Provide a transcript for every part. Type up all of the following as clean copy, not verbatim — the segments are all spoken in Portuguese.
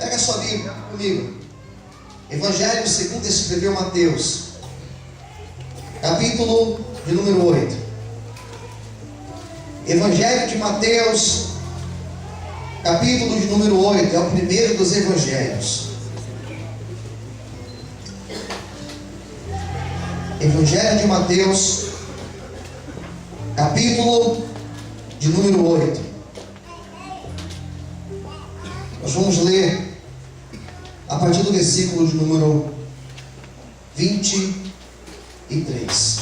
Pega a sua Bíblia comigo. Evangelho segundo escreveu Mateus, capítulo de número 8. Evangelho de Mateus, capítulo de número 8. É o primeiro dos evangelhos. Evangelho de Mateus, capítulo de número 8. Nós vamos ler a partir do versículo de número 23.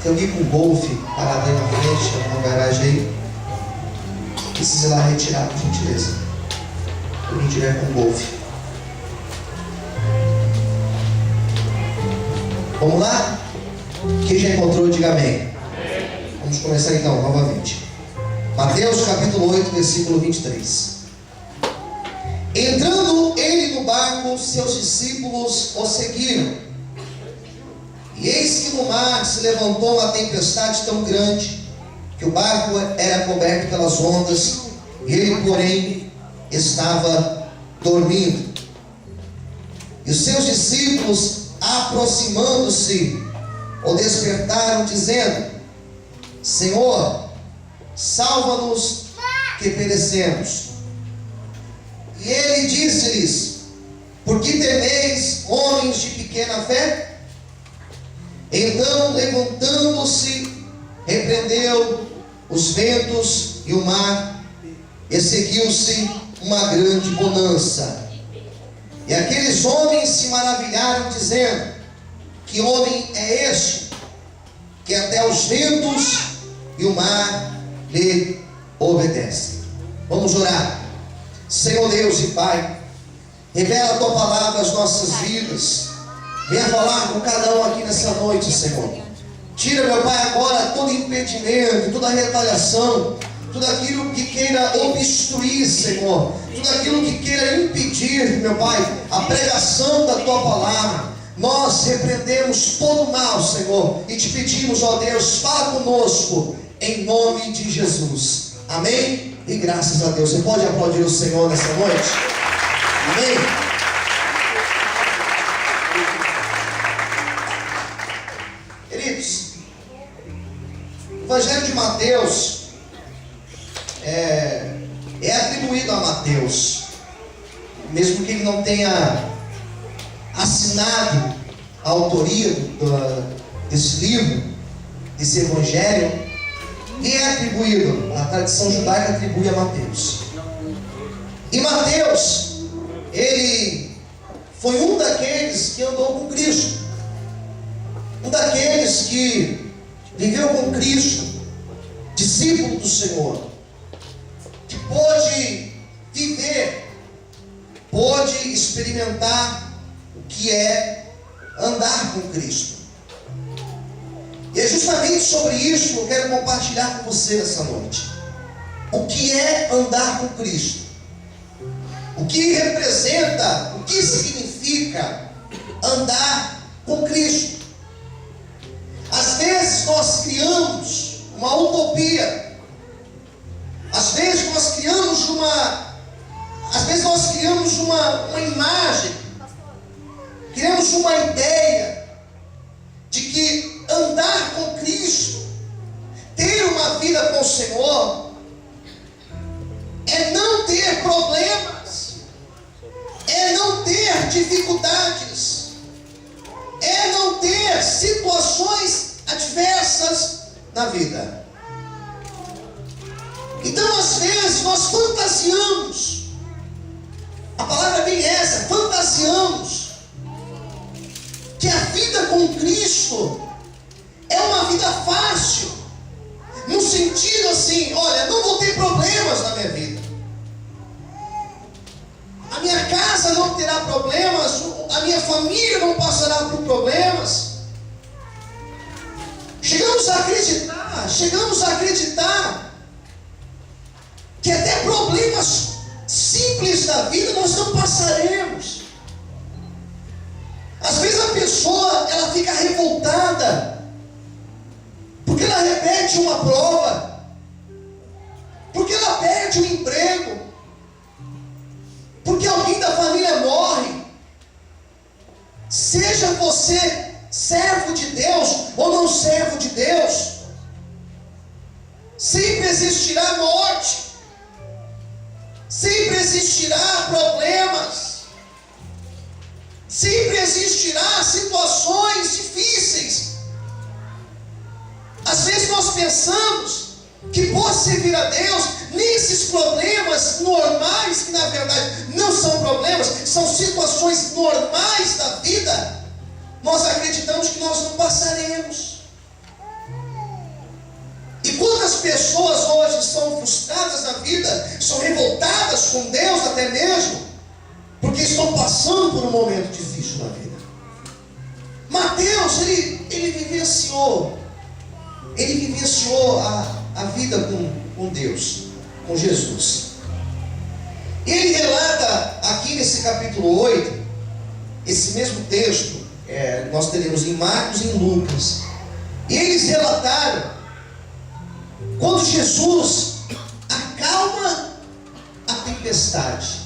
Tem alguém com golfe parado aí na frente, na garagem aí? Precisa ir lá retirar, por gentileza. Se alguém tiver com golfe. Vamos lá? Quem já encontrou, diga amém. Vamos começar então, novamente. Mateus capítulo 8, versículo 23. Entrando ele no barco, seus discípulos o seguiram. E eis que no mar se levantou uma tempestade tão grande, que o barco era coberto pelas ondas, e ele, porém, estava dormindo. E os seus discípulos, aproximando-se, o despertaram, dizendo: Senhor, salva-nos, que perecemos. E ele disse-lhes: por que temeis, homens de pequena fé? Então, levantando-se, repreendeu os ventos e o mar, e seguiu-se uma grande bonança. E aqueles homens se maravilharam, dizendo: que homem é este, que até os ventos e o mar lhe obedecem? Vamos orar. Senhor Deus e Pai, revela a Tua palavra às nossas vidas. Venha falar com cada um aqui nessa noite, Senhor. Tira, meu Pai, agora todo impedimento, toda retaliação, tudo aquilo que queira obstruir, Senhor, tudo aquilo que queira impedir, meu Pai, a pregação da Tua palavra. Nós repreendemos todo o mal, Senhor, e te pedimos, ó Deus, fala conosco, em nome de Jesus. Amém? E graças a Deus. Você pode aplaudir o Senhor nessa noite? Amém? Queridos, o Evangelho de Mateus é atribuído a Mateus, mesmo que ele não tenha assinado a autoria desse livro, desse Evangelho, e é atribuído, a tradição judaica atribui a Mateus. E Mateus, ele foi um daqueles que andou com Cristo, um daqueles que viveu com Cristo, discípulo do Senhor, que pôde viver, pôde experimentar o que é andar com Cristo. E é justamente sobre isso que eu quero compartilhar com você nessa noite. O que é andar com Cristo? O que representa, o que significa andar com Cristo? Às vezes nós criamos uma utopia. Às vezes nós criamos uma imagem, criamos uma ideia de que andar com Cristo, ter uma vida com o Senhor, é não ter problemas, é não ter dificuldades, é não ter situações adversas na vida. Então, às vezes, nós fantasiamos, a palavra é bem essa, fantasiamos, que a vida com Cristo é uma vida fácil, no sentido assim, olha, não vou ter problemas na minha vida, a minha casa não terá problemas, a minha família não passará por problemas. Chegamos a acreditar que até problemas simples da vida nós não passaremos. Às vezes a pessoa, ela fica revoltada porque ela ela repete uma prova, porque ela perde o emprego, porque alguém da família morre. Seja você servo de Deus ou não servo de Deus, sempre existirá morte, sempre existirá problemas, sempre existirá situações difíceis. Às vezes nós pensamos que por servir a Deus, nesses problemas normais, que na verdade não são problemas, são situações normais da vida, nós acreditamos que nós não passaremos. E quantas pessoas hoje são frustradas na vida, são revoltadas com Deus até mesmo, porque estão passando por um momento difícil na vida. Mateus, ele vivenciou a vida com Deus, com Jesus. E ele relata aqui nesse capítulo 8, esse mesmo texto, nós teremos em Marcos e em Lucas. E eles relataram quando Jesus acalma a tempestade.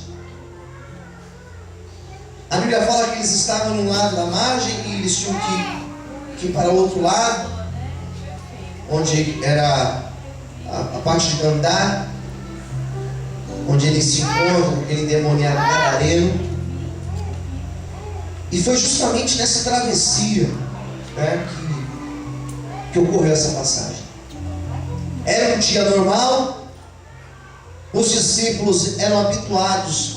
A Bíblia fala que eles estavam num lado da margem e eles tinham que ir para o outro lado, onde era a parte de Gadara, onde eles se encontram com aquele endemoniado gadareno. E foi justamente nessa travessia, né, que ocorreu essa passagem. Era um dia normal, os discípulos eram habituados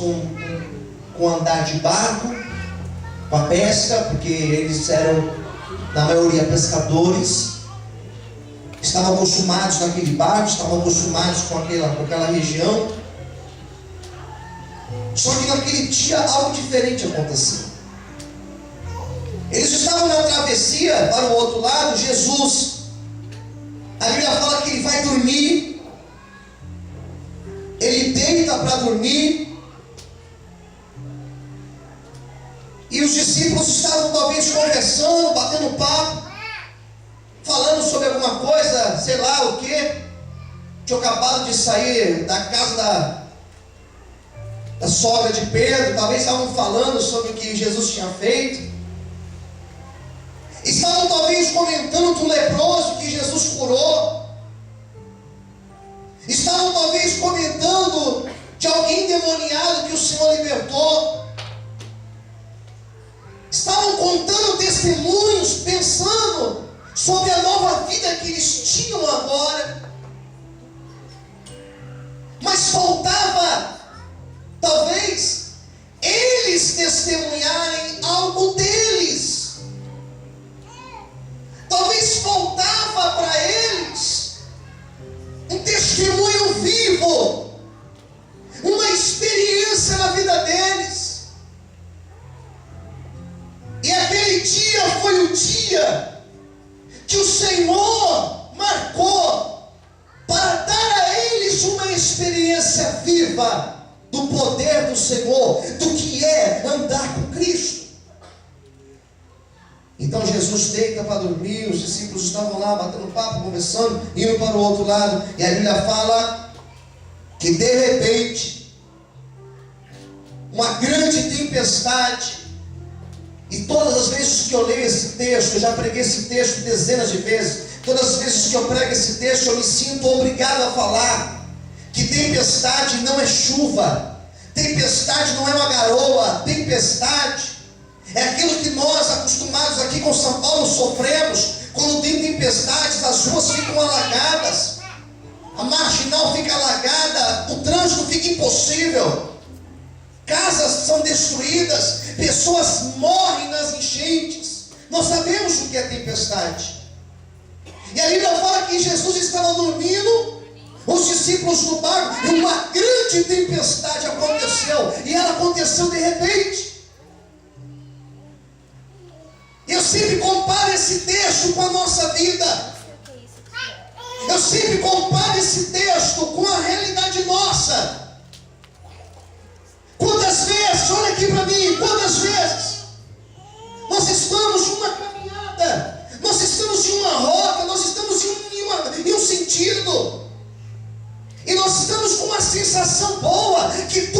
com andar de barco, com a pesca, porque eles eram, na maioria, pescadores. Estavam acostumados naquele barco, estavam acostumados com aquela região. Só que naquele dia algo diferente aconteceu. Eles estavam na travessia para o outro lado. Jesus, a Bíblia fala que ele vai dormir, ele deita para dormir, e os discípulos estavam talvez conversando, batendo papo, falando sobre alguma coisa, sei lá o que. Tinham acabado de sair da casa da sogra de Pedro, talvez estavam falando sobre o que Jesus tinha feito. Estavam talvez comentando do leproso que Jesus curou. Estavam talvez comentando de alguém endemoniado que o Senhor libertou. Estavam contando testemunhos, pensando sobre a nova vida que eles tinham agora. Mas faltava, talvez, eles testemunharem algo deles. Talvez faltava para eles um testemunho vivo, uma experiência na vida deles. E aquele dia foi o dia que o Senhor marcou para dar a eles uma experiência viva do poder do Senhor, do que é andar com Cristo. Então Jesus deita para dormir, os discípulos estavam lá batendo papo, conversando, indo para o outro lado, e a Bíblia fala que de repente uma grande tempestade. E todas as vezes que eu leio esse texto, eu já preguei esse texto dezenas de vezes, todas as vezes que eu prego esse texto, eu me sinto obrigado a falar que tempestade não é chuva, tempestade não é uma garoa, tempestade é aquilo que nós, acostumados aqui com São Paulo, sofremos. Quando tem tempestades, as ruas ficam alagadas, a marginal fica alagada, o trânsito fica impossível, casas são destruídas, pessoas morrem nas enchentes. Nós sabemos o que é tempestade. E a Bíblia fala que Jesus estava dormindo, os discípulos no barco, e uma grande tempestade aconteceu, e ela aconteceu de repente. Eu sempre comparo esse texto com a nossa vida. Eu sempre comparo esse texto com a realidade nossa. Quantas vezes, olha aqui para mim, quantas vezes nós estamos em uma caminhada, nós estamos em uma rota, nós estamos em uma sentido. E nós estamos com uma sensação boa que tudo